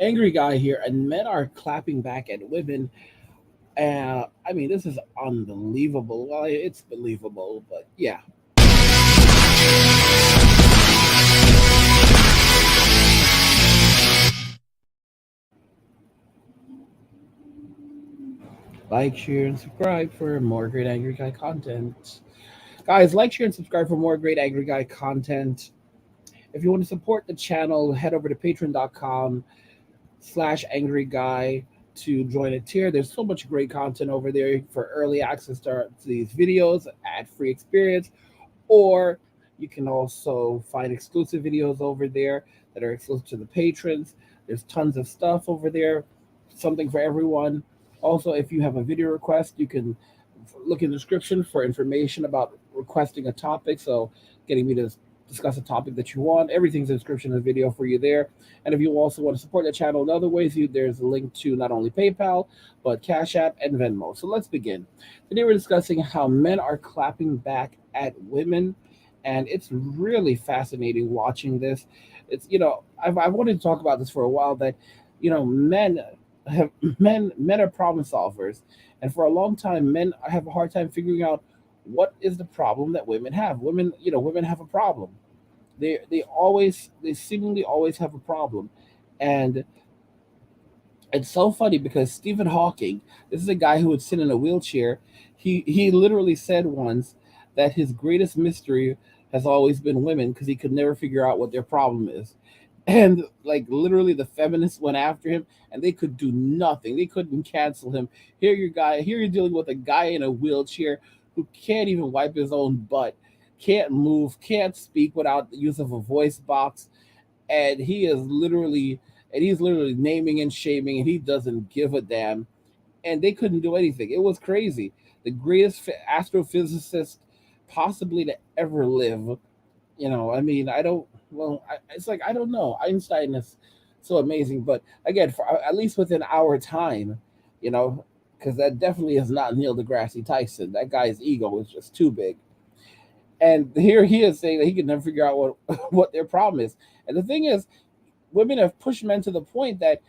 Angry guy here, and men are clapping back at women. I mean, this is unbelievable. Well, it's believable, but yeah. Like, share, and subscribe for more great Angry Guy content. Guys, like, share, and subscribe for more great Angry Guy content. If you want to support the channel, head over to patreon.com/angry guy to join a tier. There's so much great content over there for early access to these videos, ad-free experience, or you can also find exclusive videos over there that are exclusive to the patrons. There's tons of stuff over there, something for everyone. Also, if you have a video request, you can look in the description for information about requesting a topic. So, getting me to discuss a topic that you want. Everything's in the description of the video for you there. And if you also want to support the channel in other ways, there's a link to not only PayPal, but Cash App and Venmo. So let's begin. Today we're discussing how men are clapping back at women. And it's really fascinating watching this. I've wanted to talk about this for a while, that, men have men are problem solvers. And for a long time, men have a hard time figuring out what is the problem that women have. Women have a problem. They seemingly always have a problem. And it's so funny because Stephen Hawking, this is a guy who would sit in a wheelchair. He literally said once that his greatest mystery has always been women, because he could never figure out what their problem is. And like literally the feminists went after him and they could do nothing. They couldn't cancel him. Here you're dealing with a guy in a wheelchair who can't even wipe his own butt, can't move, can't speak without the use of a voice box, and he's literally naming and shaming, and he doesn't give a damn. And they couldn't do anything. It was crazy. The greatest astrophysicist possibly to ever live. I mean, I don't. Well, it's like I don't know. Einstein is so amazing, but again, for at least within our time, you know, because that definitely is not Neil deGrasse Tyson. That guy's ego is just too big. And here he is saying that he can never figure out what what their problem is. And the thing is, women have pushed men to the point that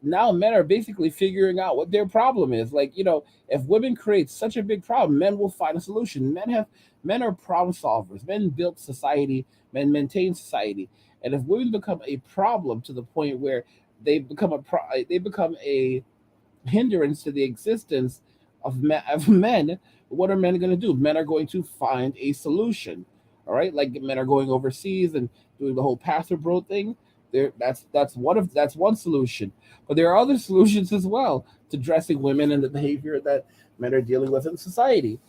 now men are basically figuring out what their problem is. Like, if women create such a big problem, men will find a solution. Men are problem solvers. Men built society. Men maintain society. And if women become a problem to the point where they become a hindrance to the existence of men, what are men going to do? Men are going to find a solution. All right, like men are going overseas and doing the whole pastor bro thing. That's one solution, but there are other solutions as well to dressing women and the behavior that men are dealing with in society.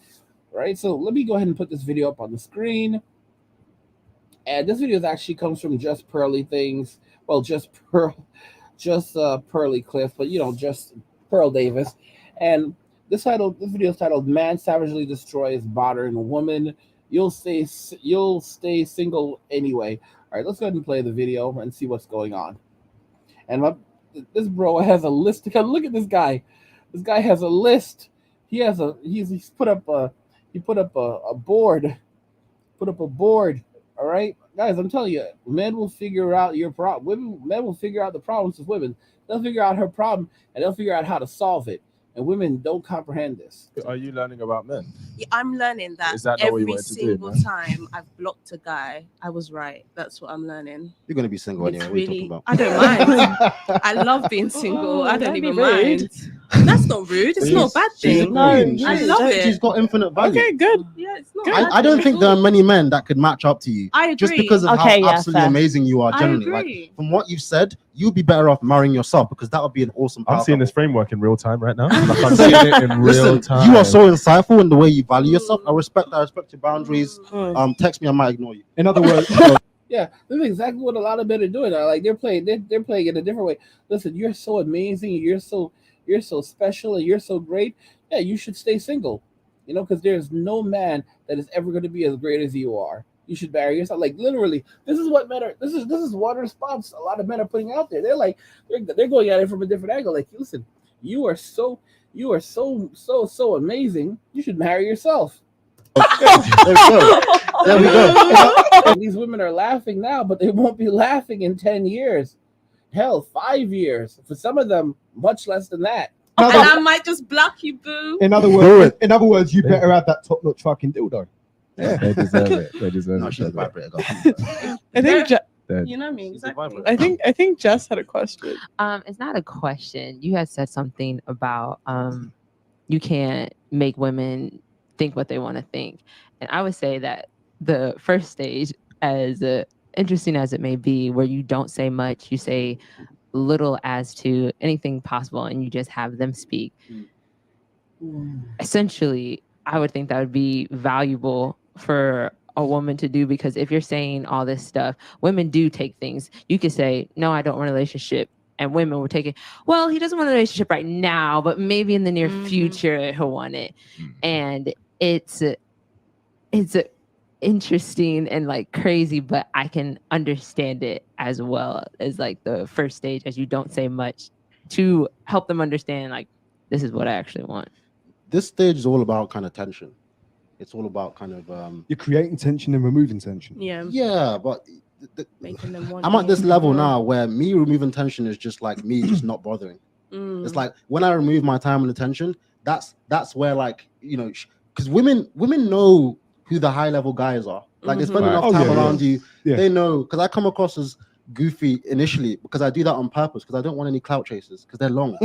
Right. So let me go ahead and put this video up on the screen. And this video actually comes from Just Pearly Things. Well, just Pearly Cliff, but just Pearl Davis. And this video is titled "Man Savagely Destroys Modern Woman. You'll stay single anyway." All right, let's go ahead and play the video and see what's going on. And this bro has a list. Look at this guy. This guy has a list. He's put up a board. Put up a board. All right, guys, I'm telling you, men will figure out your problem. Men will figure out the problems of women. They'll figure out her problem and they'll figure out how to solve it. And women don't comprehend this. Are you learning about men? Yeah, I'm learning that Is that not what you every wanted to do, single man? time I've blocked a guy, I was right. That's what I'm learning. You're going to be single It's anyway. What are you really, talking about? I don't mind. I love being single. I don't don't be even rude. mind. That's not rude. It's not a bad She's a thing. No, queen. I She's- love it. She's got infinite value. Okay, good. Yeah, it's not. a bad I don't thing think at there are all. many men that could match up to you. I agree. Just because of Okay, how yeah, absolutely fair. amazing you are I generally. agree. Like from what you've said, you'd be better off marrying yourself because that would be an awesome I'm power seeing this couple. framework in real time right now. Like I'm seeing it in real Listen, time. you are so insightful in the way you value yourself. I respect your boundaries. Text me, I might ignore you. In other words, Yeah, this is exactly what a lot of men are doing. Like they're playing in a different way. Listen, you're so amazing. You're so special, and you're so great. Yeah, you should stay single. Because there's no man that is ever going to be as great as you are. You should marry yourself. Like literally, this is what men are. This is one response a lot of men are putting out there. They're like they're going at it from a different angle. Like, listen, you are so amazing. You should marry yourself. There we go. There we go. And these women are laughing now, but they won't be laughing in 10 years. hell, 5 years. For some of them, much less than that. And I might just block you, boo. In other words, you better have that top-notch fucking dildo. Yeah, they deserve it. They deserve No, it. she's a They deserve vibrator. Go on. I think You know what I mean? Exactly. I think Jess had a question. It's not a question. You had said something about you can't make women think what they want to think, and I would say that the first stage, as interesting as it may be, where you don't say much, you say little as to anything possible, and you just have them speak. Essentially, I would think that would be valuable for a woman to do, because if you're saying all this stuff, women do take things. You could say, no, I don't want a relationship. And women will take it, well, he doesn't want a relationship right now, but maybe in the near future he'll want it. And it's interesting and like crazy, but I can understand it as well as like the first stage, as you don't say much to help them understand, like, this is what I actually want. This stage is all about kind of tension. It's all about kind of You're creating tension and removing tension. Yeah. but Making them want I'm at this you. level now where me removing tension is just like me just not bothering. It's like when I remove my time and attention, that's where, like, you know, because women know who the high level guys are. Like, they spend enough time around you. Yeah. They know, because I come across as goofy initially because I do that on purpose, because I don't want any clout chasers, because they're long.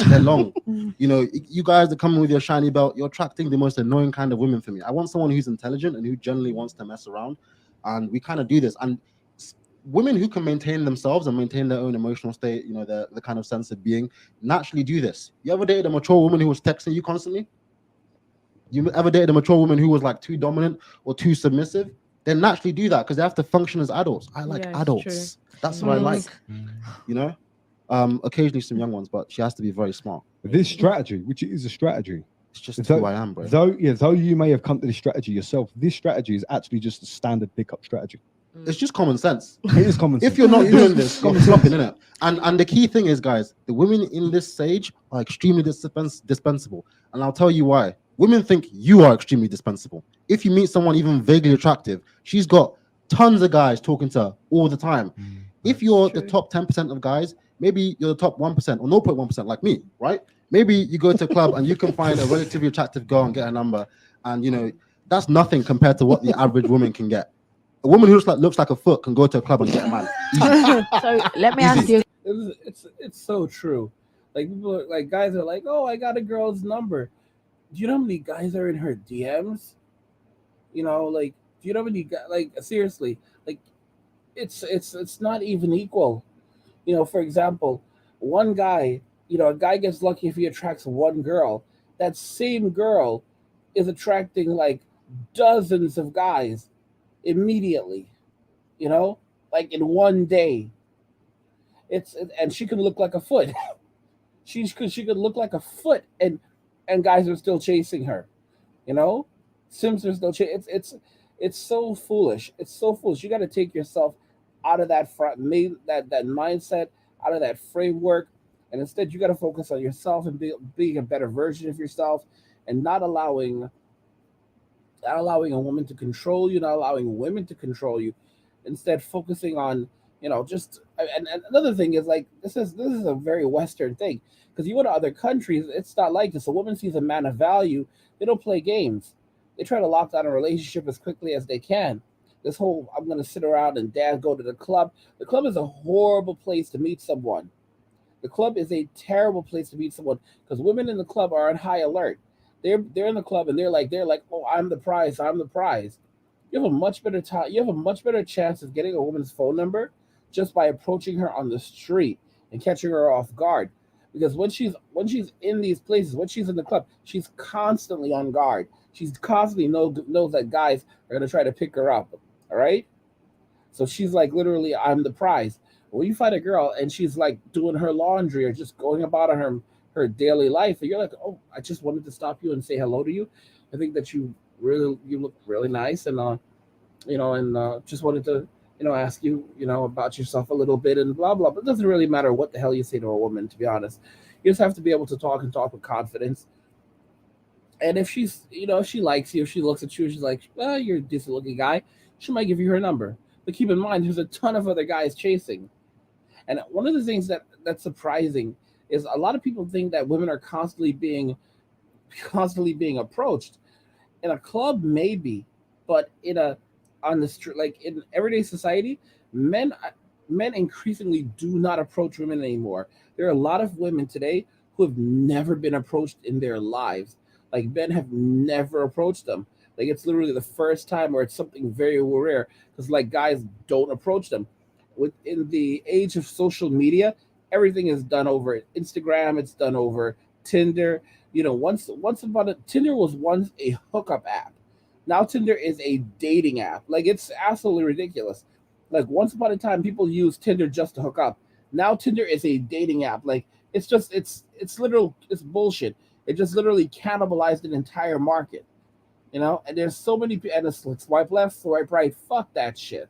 They're long. You know, you guys that come in with your shiny belt, you're attracting the most annoying kind of women for me. I want someone who's intelligent and who generally wants to mess around, and we kind of do this. And women who can maintain themselves and maintain their own emotional state, you know, the kind of sense of being, naturally do this. You ever dated a mature woman who was texting you constantly? You ever dated a mature woman who was like too dominant or too submissive? They naturally do that because they have to function as adults. I like adults. That's what I like. You know, occasionally some young ones, but she has to be very smart. This strategy, which is a strategy, it's just who I am, bro. Though you may have come to this strategy yourself, this strategy is actually just a standard pickup strategy. It's just common sense. It is common sense. If you're not doing this, you're flopping, innit? And the key thing is, guys, the women in this stage are extremely dispensable. And I'll tell you why. Women think you are extremely dispensable. If you meet someone even vaguely attractive, she's got tons of guys talking to her all the time. If you're the top 10% of guys, maybe you're the top 1% or 0.1% like me, right? Maybe you go to a club and you can find a relatively attractive girl and get a number. And, you know, that's nothing compared to what the average woman can get. A woman who looks like a foot can go to a club and get a man. So let me ask you. It's so true. Like, people are, like, guys are like, oh, I got a girl's number. Do you know how many guys are in her DMs? You know, like, do you know how many guys? Like, seriously, like, it's not even equal. You know, for example, one guy, you know, a guy gets lucky if he attracts one girl. That same girl is attracting like dozens of guys immediately. You know, like in one day. And she can look like a foot. she could look like a foot, and guys are still chasing her. You know, Sims are still chasing. It's so foolish. It's so foolish. You got to take yourself out of that that mindset, out of that framework, and instead you got to focus on yourself and being a better version of yourself, and not allowing a woman to control you, not allowing women to control you. Instead, focusing on, you know, just and another thing is, like, this is a very Western thing, because you go to other countries, it's not like this. A woman sees a man of value, they don't play games. They try to lock down a relationship as quickly as they can. This whole I'm gonna sit around and go to the club. The club is a horrible place to meet someone. The club is a terrible place to meet someone, because women in the club are on high alert. They're in the club and they're like, oh, I'm the prize, I'm the prize. You have a much better time. You have a much better chance of getting a woman's phone number just by approaching her on the street and catching her off guard. Because when she's in these places, when she's in the club, she's constantly on guard. She's constantly knows that guys are gonna try to pick her up. All right, so she's like, literally, I'm the prize. When you find a girl and she's like doing her laundry or just going about her daily life, and you're like, oh, I just wanted to stop you and say hello to you. I think that you look really nice, and you know, and just wanted to, you know, ask you, you know, about yourself a little bit and blah blah. But it doesn't really matter what the hell you say to a woman, to be honest. You just have to be able to talk with confidence. And if she's, you know, if she likes you, if she looks at you, she's like, well, you're a decent looking guy, she might give you her number. But keep in mind, there's a ton of other guys chasing. And one of the things that's surprising is a lot of people think that women are constantly being approached in a club, maybe, but in a on the street, like in everyday society, men men increasingly do not approach women anymore. There are a lot of women today who have never been approached in their lives. Like men have never approached them. Like it's literally the first time, or it's something very rare because like guys don't approach them. Within the age of social media, everything is done over Instagram. It's done over Tinder. Once upon a Tinder was once a hookup app. Now Tinder is a dating app. Like it's absolutely ridiculous. Like once upon a time, people used Tinder just to hook up. Now Tinder is a dating app. Like it's bullshit. It just literally cannibalized an entire market. And there's so many people, and it's like swipe left, swipe right. Fuck that shit.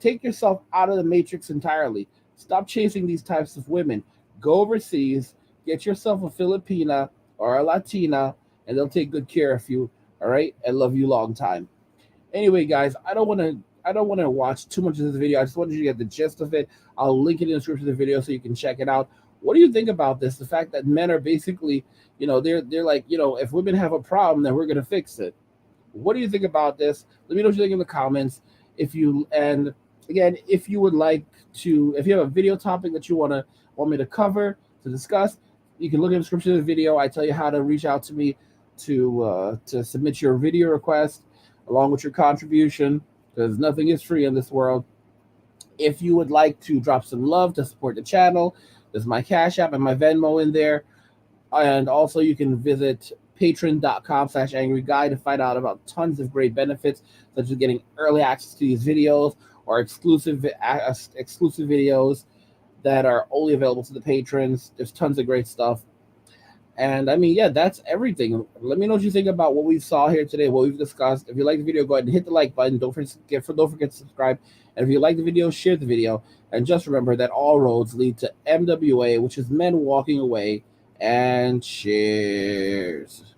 Take yourself out of the matrix entirely. Stop chasing these types of women. Go overseas, get yourself a Filipina or a Latina, and they'll take good care of you. All right, and love you long time. Anyway, guys, I don't want to watch too much of this video. I just wanted you to get the gist of it. I'll link it in the description of the video so you can check it out. What do you think about this? The fact that men are basically, they're like, if women have a problem, then we're gonna fix it. What do you think about this? Let me know what you think in the comments. And again, if you would like to, if you have a video topic that you want me to cover, to discuss, you can look in the description of the video. I tell you how to reach out to me to submit your video request along with your contribution, because nothing is free in this world. If you would like to drop some love to support the channel, there's my Cash App and my Venmo in there. And also you can visit patreon.com/angry guy to find out about tons of great benefits, such as getting early access to these videos or exclusive videos that are only available to the patrons. There's tons of great stuff. And I mean, yeah, that's everything. Let me know what you think about what we saw here today, what we've discussed. If you like the video, go ahead and hit the like button. Don't forget to subscribe. And if you like the video, share the video. And just remember that all roads lead to MWA, which is men walking away. And cheers.